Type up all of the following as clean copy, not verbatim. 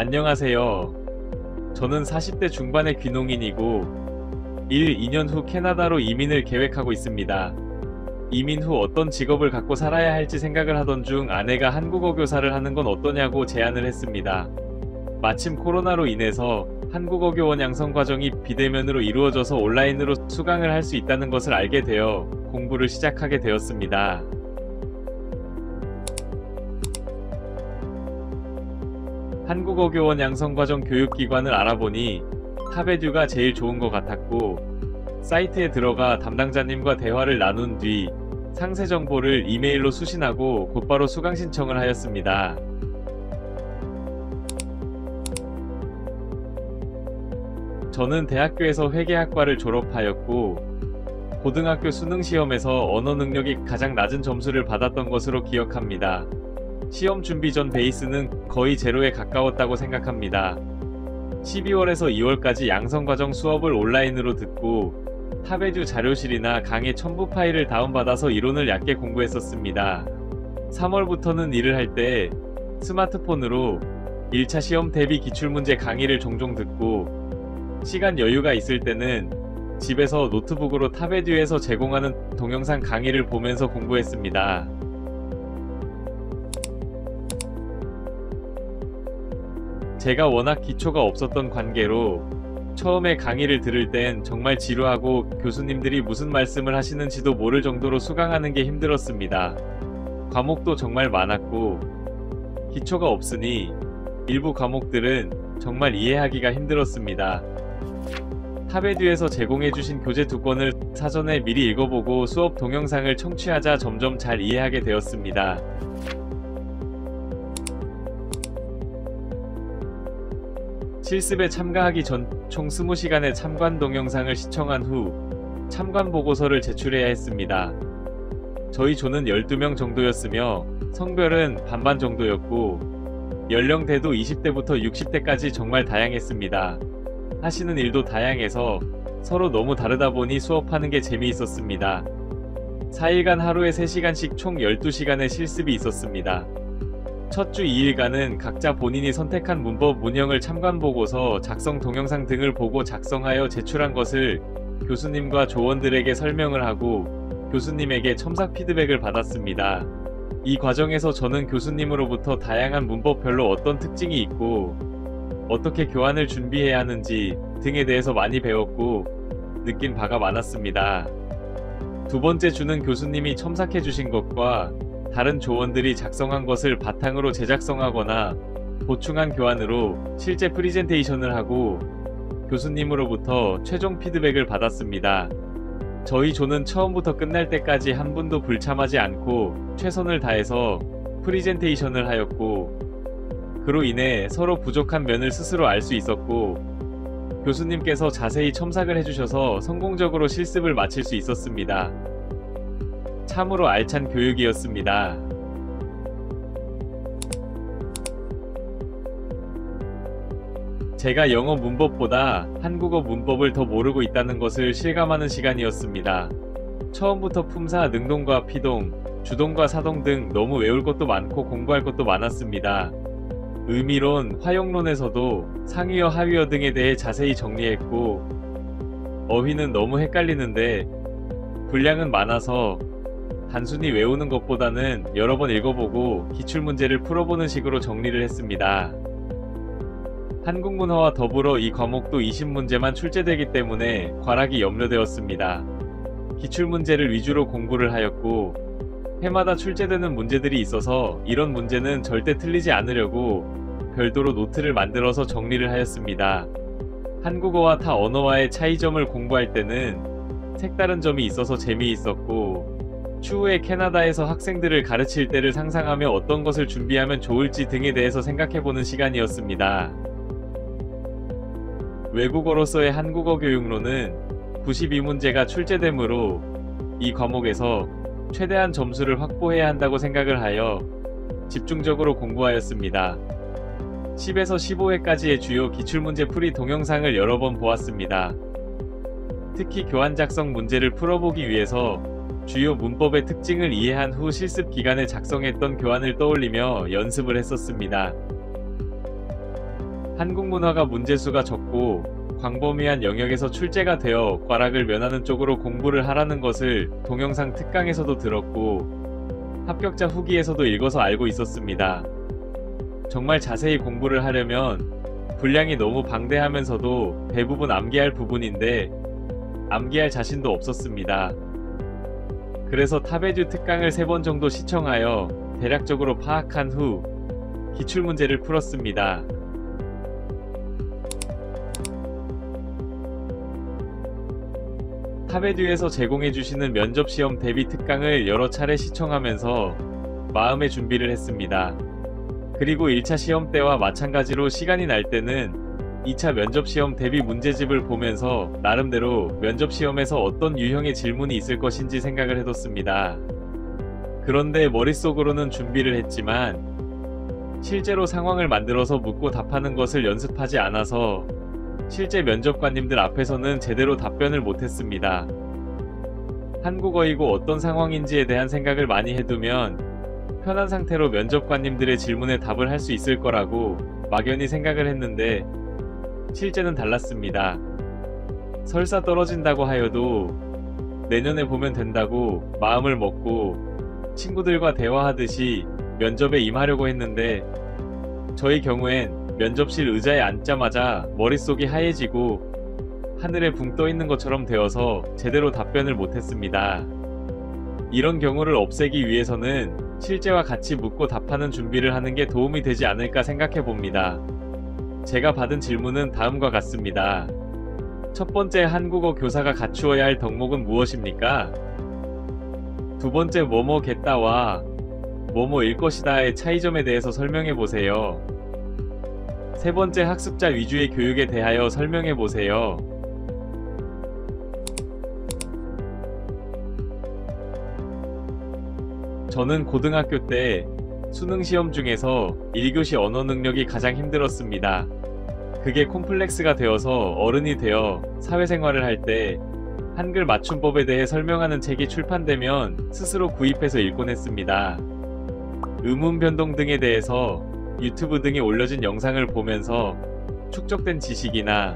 안녕하세요. 저는 40대 중반의 귀농인이고 2년 후 캐나다로 이민을 계획하고 있습니다. 이민 후 어떤 직업을 갖고 살아야 할지 생각을 하던 중 아내가 한국어 교사를 하는 건 어떠냐고 제안을 했습니다. 마침 코로나로 인해서 한국어 교원 양성 과정이 비대면으로 이루어져서 온라인으로 수강을 할 수 있다는 것을 알게 되어 공부를 시작하게 되었습니다. 한국어 교원 양성과정 교육기관을 알아보니 타베듀가 제일 좋은 것 같았고, 사이트에 들어가 담당자님과 대화를 나눈 뒤 상세 정보를 이메일로 수신하고 곧바로 수강 신청을 하였습니다. 저는 대학교에서 회계학과를 졸업하였고 고등학교 수능시험에서 언어 능력이 가장 낮은 점수를 받았던 것으로 기억합니다. 시험 준비 전 베이스는 거의 제로에 가까웠다고 생각합니다. 12월에서 2월까지 양성과정 수업을 온라인으로 듣고 타베듀 자료실이나 강의 첨부 파일을 다운받아서 이론을 얕게 공부했었습니다. 3월부터는 일을 할 때 스마트폰으로 1차 시험 대비 기출문제 강의를 종종 듣고, 시간 여유가 있을 때는 집에서 노트북으로 타베듀에서 제공하는 동영상 강의를 보면서 공부했습니다. 제가 워낙 기초가 없었던 관계로 처음에 강의를 들을 땐 정말 지루하고 교수님들이 무슨 말씀을 하시는지도 모를 정도로 수강하는 게 힘들었습니다. 과목도 정말 많았고 기초가 없으니 일부 과목들은 정말 이해하기가 힘들었습니다. 타베듀에서 제공해주신 교재 2권을 사전에 미리 읽어보고 수업 동영상을 청취하자 점점 잘 이해하게 되었습니다. 실습에 참가하기 전 총 20시간의 참관 동영상을 시청한 후 참관 보고서를 제출해야 했습니다. 저희 조는 12명 정도였으며 성별은 반반 정도였고 연령대도 20대부터 60대까지 정말 다양했습니다. 하시는 일도 다양해서 서로 너무 다르다 보니 수업하는 게 재미있었습니다. 4일간 하루에 3시간씩 총 12시간의 실습이 있었습니다. 첫 주 2일간은 각자 본인이 선택한 문법 운영을 참관보고서, 작성 동영상 등을 보고 작성하여 제출한 것을 교수님과 조원들에게 설명을 하고 교수님에게 첨삭 피드백을 받았습니다. 이 과정에서 저는 교수님으로부터 다양한 문법별로 어떤 특징이 있고 어떻게 교환을 준비해야 하는지 등에 대해서 많이 배웠고 느낀 바가 많았습니다. 두 번째 주는 교수님이 첨삭해 주신 것과 다른 조원들이 작성한 것을 바탕으로 재작성하거나 보충한 교환으로 실제 프리젠테이션을 하고 교수님으로부터 최종 피드백을 받았습니다. 저희 조는 처음부터 끝날 때까지 한 분도 불참하지 않고 최선을 다해서 프리젠테이션을 하였고, 그로 인해 서로 부족한 면을 스스로 알 수 있었고 교수님께서 자세히 첨삭을 해주셔서 성공적으로 실습을 마칠 수 있었습니다. 참으로 알찬 교육이었습니다. 제가 영어 문법보다 한국어 문법을 더 모르고 있다는 것을 실감하는 시간이었습니다. 처음부터 품사, 능동과 피동, 주동과 사동 등 너무 외울 것도 많고 공부할 것도 많았습니다. 의미론, 화용론에서도 상위어, 하위어 등에 대해 자세히 정리했고, 어휘는 너무 헷갈리는데 분량은 많아서 단순히 외우는 것보다는 여러 번 읽어보고 기출문제를 풀어보는 식으로 정리를 했습니다. 한국문화와 더불어 이 과목도 20문제만 출제되기 때문에 과락이 염려되었습니다. 기출문제를 위주로 공부를 하였고 해마다 출제되는 문제들이 있어서 이런 문제는 절대 틀리지 않으려고 별도로 노트를 만들어서 정리를 하였습니다. 한국어와 타 언어와의 차이점을 공부할 때는 색다른 점이 있어서 재미있었고, 추후에 캐나다에서 학생들을 가르칠 때를 상상하며 어떤 것을 준비하면 좋을지 등에 대해서 생각해보는 시간이었습니다. 외국어로서의 한국어 교육론은 92문제가 출제되므로 이 과목에서 최대한 점수를 확보해야 한다고 생각을 하여 집중적으로 공부하였습니다. 10에서 15회까지의 주요 기출문제 풀이 동영상을 여러 번 보았습니다. 특히 교환 작성 문제를 풀어보기 위해서 주요 문법의 특징을 이해한 후 실습 기간에 작성했던 교환을 떠올리며 연습을 했었습니다. 한국 문화가 문제수가 적고 광범위한 영역에서 출제가 되어 과락을 면하는 쪽으로 공부를 하라는 것을 동영상 특강에서도 들었고 합격자 후기에서도 읽어서 알고 있었습니다. 정말 자세히 공부를 하려면 분량이 너무 방대하면서도 대부분 암기할 부분인데 암기할 자신도 없었습니다. 그래서 타베듀 특강을 3번 정도 시청하여 대략적으로 파악한 후 기출문제를 풀었습니다. 타베듀에서 제공해주시는 면접시험 대비 특강을 여러 차례 시청하면서 마음의 준비를 했습니다. 그리고 1차 시험 때와 마찬가지로 시간이 날 때는 2차 면접시험 대비 문제집을 보면서 나름대로 면접시험에서 어떤 유형의 질문이 있을 것인지 생각을 해뒀습니다. 그런데 머릿속으로는 준비를 했지만 실제로 상황을 만들어서 묻고 답하는 것을 연습하지 않아서 실제 면접관님들 앞에서는 제대로 답변을 못했습니다. 한국어이고 어떤 상황인지에 대한 생각을 많이 해두면 편한 상태로 면접관님들의 질문에 답을 할 수 있을 거라고 막연히 생각을 했는데 실제는 달랐습니다. 설사 떨어진다고 하여도 내년에 보면 된다고 마음을 먹고 친구들과 대화하듯이 면접에 임하려고 했는데 저의 경우엔 면접실 의자에 앉자마자 머릿속이 하얘지고 하늘에 붕 떠 있는 것처럼 되어서 제대로 답변을 못했습니다. 이런 경우를 없애기 위해서는 실제와 같이 묻고 답하는 준비를 하는 게 도움이 되지 않을까 생각해 봅니다. 제가 받은 질문은 다음과 같습니다. 첫 번째, 한국어 교사가 갖추어야 할 덕목은 무엇입니까? 두 번째, 뭐뭐겠다와 뭐뭐일 것이다의 차이점에 대해서 설명해 보세요. 세 번째, 학습자 위주의 교육에 대하여 설명해 보세요. 저는 고등학교 때 수능 시험 중에서 1교시 언어 능력이 가장 힘들었습니다. 그게 콤플렉스가 되어서 어른이 되어 사회생활을 할 때 한글 맞춤법에 대해 설명하는 책이 출판되면 스스로 구입해서 읽곤 했습니다. 음운 변동 등에 대해서 유튜브 등에 올려진 영상을 보면서 축적된 지식이나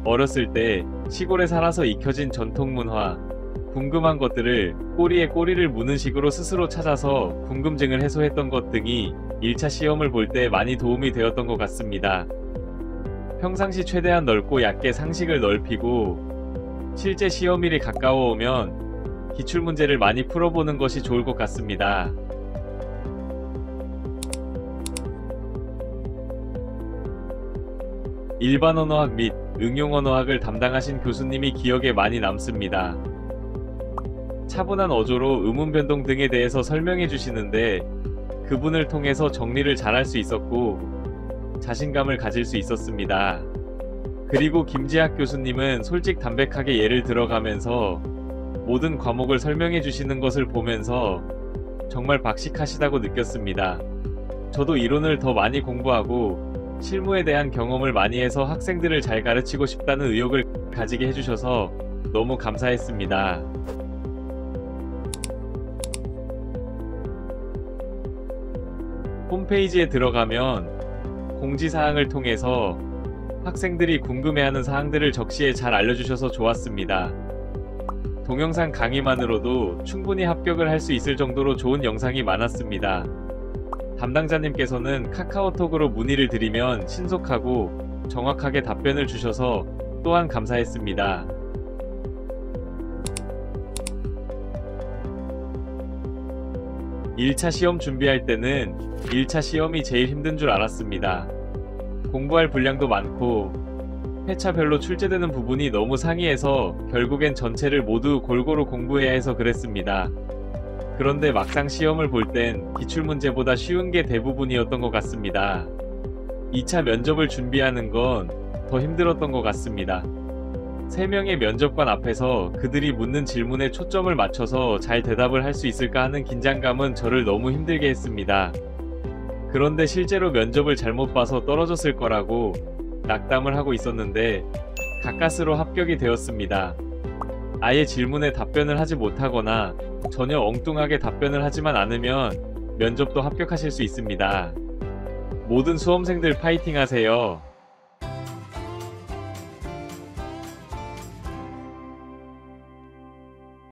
어렸을 때 시골에 살아서 익혀진 전통문화, 궁금한 것들을 꼬리에 꼬리를 무는 식으로 스스로 찾아서 궁금증을 해소했던 것 등이 1차 시험을 볼 때 많이 도움이 되었던 것 같습니다. 평상시 최대한 넓고 얕게 상식을 넓히고 실제 시험일이 가까워오면 기출문제를 많이 풀어보는 것이 좋을 것 같습니다. 일반 언어학 및 응용 언어학을 담당하신 교수님이 기억에 많이 남습니다. 차분한 어조로 음운 변동 등에 대해서 설명해 주시는데 그분을 통해서 정리를 잘할 수 있었고 자신감을 가질 수 있었습니다. 그리고 김지학 교수님은 솔직담백하게 예를 들어가면서 모든 과목을 설명해 주시는 것을 보면서 정말 박식하시다고 느꼈습니다. 저도 이론을 더 많이 공부하고 실무에 대한 경험을 많이 해서 학생들을 잘 가르치고 싶다는 의욕을 가지게 해주셔서 너무 감사했습니다. 홈페이지에 들어가면 공지사항을 통해서 학생들이 궁금해하는 사항들을 적시에 잘 알려주셔서 좋았습니다. 동영상 강의만으로도 충분히 합격을 할 수 있을 정도로 좋은 영상이 많았습니다. 담당자님께서는 카카오톡으로 문의를 드리면 신속하고 정확하게 답변을 주셔서 또한 감사했습니다. (1차) 시험 준비할 때는 1차 시험이 제일 힘든 줄 알았습니다. 공부할 분량도 많고 회차별로 출제되는 부분이 너무 상이해서 결국엔 전체를 모두 골고루 공부해야 해서 그랬습니다. 그런데 막상 시험을 볼 땐 기출문제보다 쉬운 게 대부분이었던 것 같습니다. 2차 면접을 준비하는 건 더 힘들었던 것 같습니다. 3명의 면접관 앞에서 그들이 묻는 질문에 초점을 맞춰서 잘 대답을 할 수 있을까 하는 긴장감은 저를 너무 힘들게 했습니다. 그런데 실제로 면접을 잘못 봐서 떨어졌을 거라고 낙담을 하고 있었는데 가까스로 합격이 되었습니다. 아예 질문에 답변을 하지 못하거나 전혀 엉뚱하게 답변을 하지만 않으면 면접도 합격하실 수 있습니다. 모든 수험생들 파이팅 하세요.